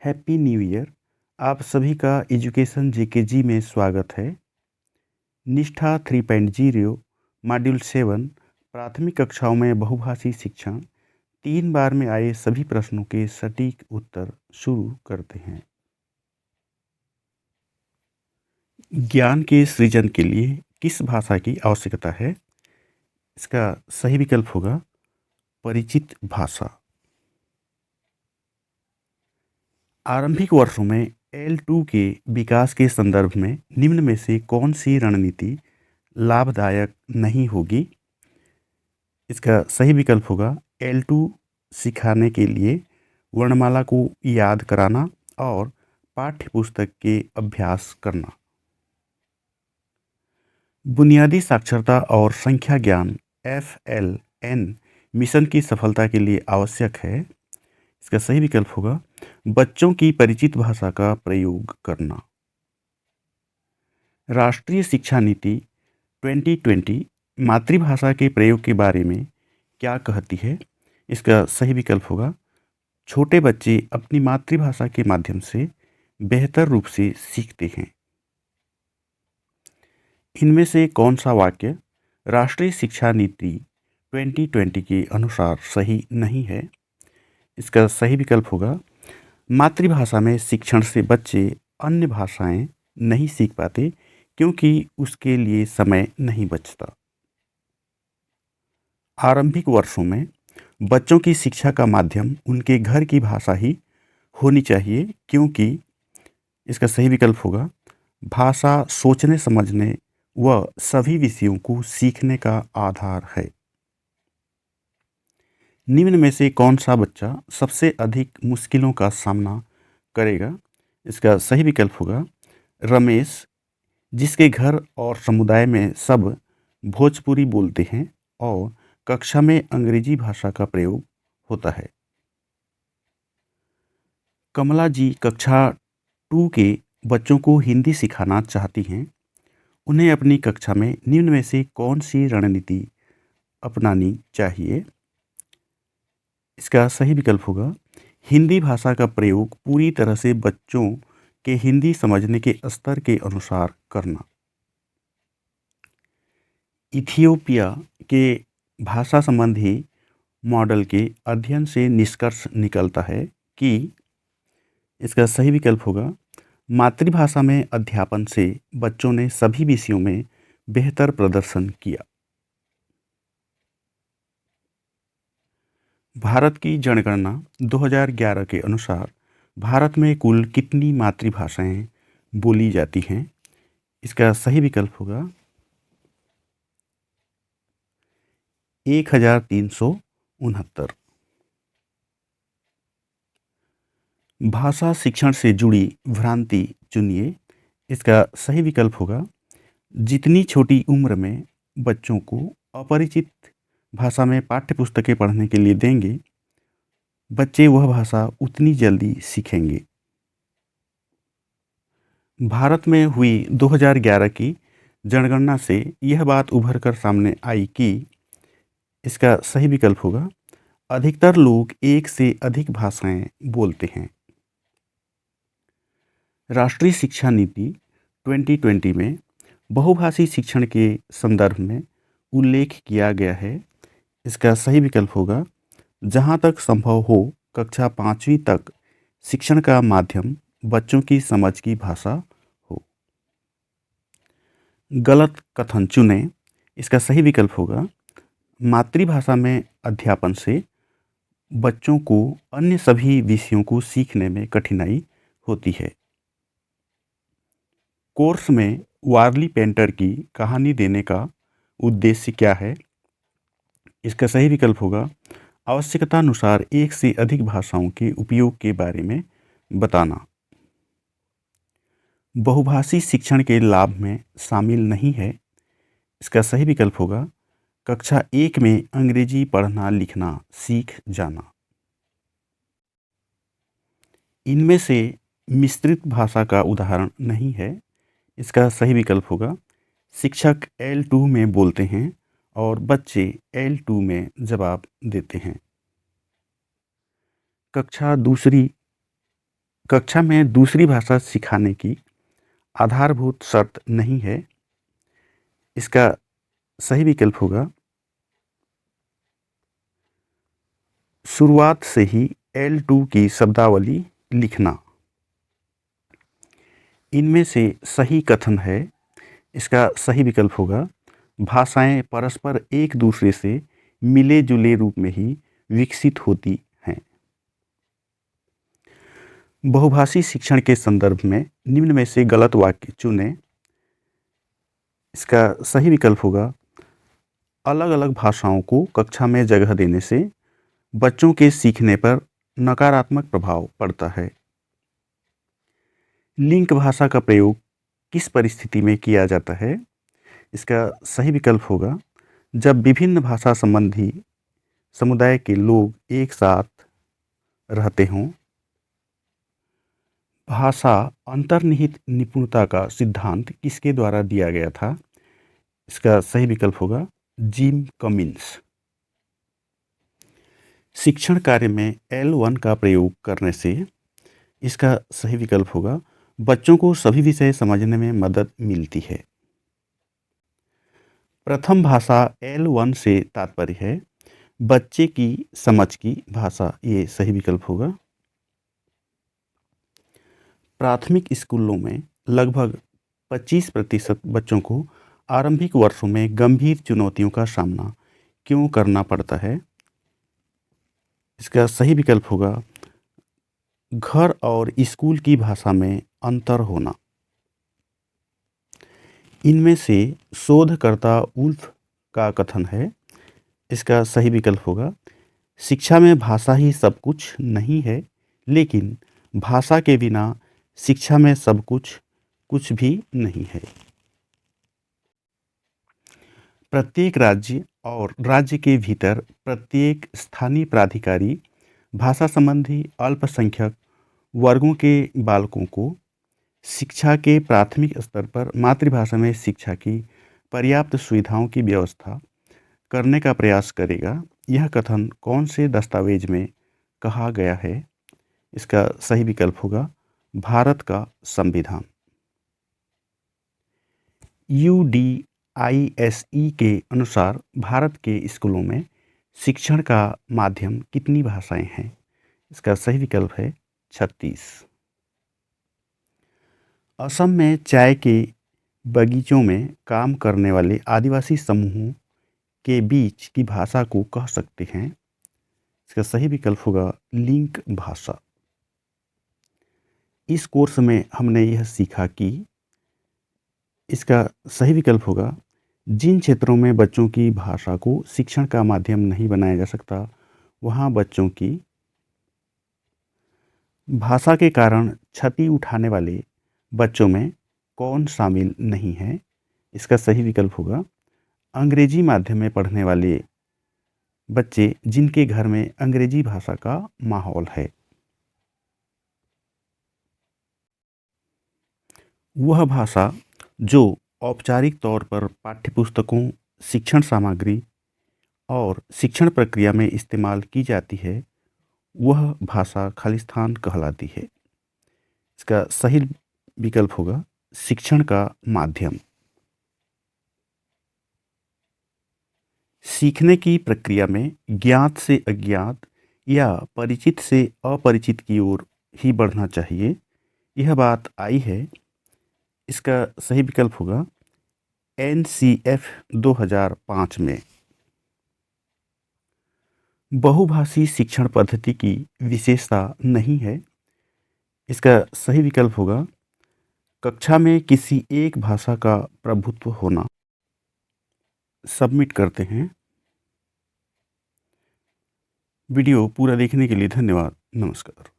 Happy new year. आप सभी का एजुकेशन जेकेजी में स्वागत है। निष्ठा 3.0 मॉड्यूल 7 प्राथमिक कक्षाओं में बहुभाषी शिक्षण 3 बार में आए सभी प्रश्नों के सटीक उत्तर शुरू करते हैं। ज्ञान के सृजन के लिए किस भाषा की आवश्यकता है? इसका सही विकल्प होगा परिचित भाषा। आरंभिक वर्षों में L2 के विकास के संदर्भ में निम्न में से कौन सी रणनीति लाभदायक नहीं होगी? इसका सही विकल्प होगा L2 सिखाने के लिए वर्णमाला को याद कराना और पाठ्यपुस्तक के अभ्यास करना। बुनियादी साक्षरता और संख्या ज्ञान FLN मिशन की सफलता के लिए आवश्यक है। इसका सही विकल्प होगा बच्चों की परिचित भाषा का प्रयोग करना। राष्ट्रीय शिक्षा नीति 2020 मातृभाषा के प्रयोग के बारे में क्या कहती है? इसका सही विकल्प होगा छोटे बच्चे अपनी मातृभाषा के माध्यम से बेहतर रूप से सीखते हैं। इनमें से कौन सा वाक्य राष्ट्रीय शिक्षा नीति 2020 के अनुसार सही नहीं है? इसका सही विकल्प होगा मातृभाषा में शिक्षण से बच्चे अन्य भाषाएं नहीं सीख पाते क्योंकि उसके लिए समय नहीं बचता। आरंभिक वर्षों में बच्चों की शिक्षा का माध्यम उनके घर की भाषा ही होनी चाहिए क्योंकि इसका सही विकल्प होगा भाषा सोचने समझने व सभी विषयों को सीखने का आधार है। निम्न में से कौन सा बच्चा सबसे अधिक मुश्किलों का सामना करेगा? इसका सही विकल्प होगा रमेश, जिसके घर और समुदाय में सब भोजपुरी बोलते हैं और कक्षा में अंग्रेजी भाषा का प्रयोग होता है। कमला जी कक्षा 2 के बच्चों को हिंदी सिखाना चाहती हैं। उन्हें अपनी कक्षा में निम्न में से कौन सी रणनीति अपनानी चाहिए? इसका सही विकल्प होगा हिंदी भाषा का प्रयोग पूरी तरह से बच्चों के हिंदी समझने के स्तर के अनुसार करना। इथियोपिया के भाषा संबंधी मॉडल के अध्ययन से निष्कर्ष निकलता है कि इसका सही विकल्प होगा मातृभाषा में अध्यापन से बच्चों ने सभी विषयों में बेहतर प्रदर्शन किया। भारत की जनगणना 2011 के अनुसार भारत में कुल कितनी मातृभाषाएं बोली जाती हैं? इसका सही विकल्प होगा 1369। भाषा शिक्षण से जुड़ी भ्रांति चुनिए। इसका सही विकल्प होगा जितनी छोटी उम्र में बच्चों को अपरिचित भाषा में पाठ्यपुस्तकें पढ़ने के लिए देंगे, बच्चे वह भाषा उतनी जल्दी सीखेंगे। भारत में हुई 2011 की जनगणना से यह बात उभर कर सामने आई कि इसका सही विकल्प होगा अधिकतर लोग एक से अधिक भाषाएं बोलते हैं। राष्ट्रीय शिक्षा नीति 2020 में बहुभाषी शिक्षण के संदर्भ में उल्लेख किया गया है। इसका सही विकल्प होगा जहाँ तक संभव हो कक्षा 5वीं तक शिक्षण का माध्यम बच्चों की समझ की भाषा हो। गलत कथन चुनें। इसका सही विकल्प होगा मातृभाषा में अध्यापन से बच्चों को अन्य सभी विषयों को सीखने में कठिनाई होती है। कोर्स में वारली पेंटर की कहानी देने का उद्देश्य क्या है? इसका सही विकल्प होगा आवश्यकतानुसार एक से अधिक भाषाओं के उपयोग के बारे में बताना। बहुभाषी शिक्षण के लाभ में शामिल नहीं है। इसका सही विकल्प होगा कक्षा 1 में अंग्रेजी पढ़ना लिखना सीख जाना। इनमें से मिश्रित भाषा का उदाहरण नहीं है। इसका सही विकल्प होगा शिक्षक L2 में बोलते हैं और बच्चे L2 में जवाब देते हैं। कक्षा दूसरी कक्षा में दूसरी भाषा सिखाने की आधारभूत शर्त नहीं है। इसका सही विकल्प होगा शुरुआत से ही L2 की शब्दावली लिखना। इनमें से सही कथन है, इसका सही विकल्प होगा भाषाएं परस्पर एक दूसरे से मिले जुले रूप में ही विकसित होती हैं। बहुभाषी शिक्षण के संदर्भ में निम्न में से गलत वाक्य चुनें। इसका सही विकल्प होगा अलग अलग भाषाओं को कक्षा में जगह देने से बच्चों के सीखने पर नकारात्मक प्रभाव पड़ता है। लिंक भाषा का प्रयोग किस परिस्थिति में किया जाता है? इसका सही विकल्प होगा जब विभिन्न भाषा संबंधी समुदाय के लोग एक साथ रहते हों। भाषा अंतर्निहित निपुणता का सिद्धांत किसके द्वारा दिया गया था? इसका सही विकल्प होगा जिम कमिंस। शिक्षण कार्य में L1 का प्रयोग करने से इसका सही विकल्प होगा बच्चों को सभी विषय समझने में मदद मिलती है। प्रथम भाषा L1 से तात्पर्य है बच्चे की समझ की भाषा, ये सही विकल्प होगा। प्राथमिक स्कूलों में लगभग 25% बच्चों को आरंभिक वर्षों में गंभीर चुनौतियों का सामना क्यों करना पड़ता है? इसका सही विकल्प होगा घर और स्कूल की भाषा में अंतर होना। इनमें से शोधकर्ता वुल्फ का कथन है, इसका सही विकल्प होगा शिक्षा में भाषा ही सब कुछ नहीं है, लेकिन भाषा के बिना शिक्षा में सब कुछ भी नहीं है। प्रत्येक राज्य और राज्य के भीतर प्रत्येक स्थानीय प्राधिकारी भाषा संबंधी अल्पसंख्यक वर्गों के बालकों को शिक्षा के प्राथमिक स्तर पर मातृभाषा में शिक्षा की पर्याप्त सुविधाओं की व्यवस्था करने का प्रयास करेगा। यह कथन कौन से दस्तावेज में कहा गया है? इसका सही विकल्प होगा भारत का संविधान। UDISE के अनुसार भारत के स्कूलों में शिक्षण का माध्यम कितनी भाषाएं हैं? इसका सही विकल्प है 36। असम में चाय के बगीचों में काम करने वाले आदिवासी समूहों के बीच की भाषा को कह सकते हैं। इसका सही विकल्प होगा लिंक भाषा। इस कोर्स में हमने यह सीखा कि इसका सही विकल्प होगा जिन क्षेत्रों में बच्चों की भाषा को शिक्षण का माध्यम नहीं बनाया जा सकता, वहाँ बच्चों की भाषा के कारण क्षति उठाने वाले बच्चों में कौन शामिल नहीं है? इसका सही विकल्प होगा अंग्रेजी माध्यम में पढ़ने वाले बच्चे जिनके घर में अंग्रेजी भाषा का माहौल है। वह भाषा जो औपचारिक तौर पर पाठ्यपुस्तकों, शिक्षण सामग्री और शिक्षण प्रक्रिया में इस्तेमाल की जाती है, वह भाषा खालिस्तान कहलाती है। इसका सही विकल्प होगा शिक्षण का माध्यम। सीखने की प्रक्रिया में ज्ञात से अज्ञात या परिचित से अपरिचित की ओर ही बढ़ना चाहिए, यह बात आई है। इसका सही विकल्प होगा NCF 2005 में। बहुभाषी शिक्षण पद्धति की विशेषता नहीं है। इसका सही विकल्प होगा कक्षा में किसी एक भाषा का प्रभुत्व होना। सबमिट करते हैं। वीडियो पूरा देखने के लिए धन्यवाद। नमस्कार।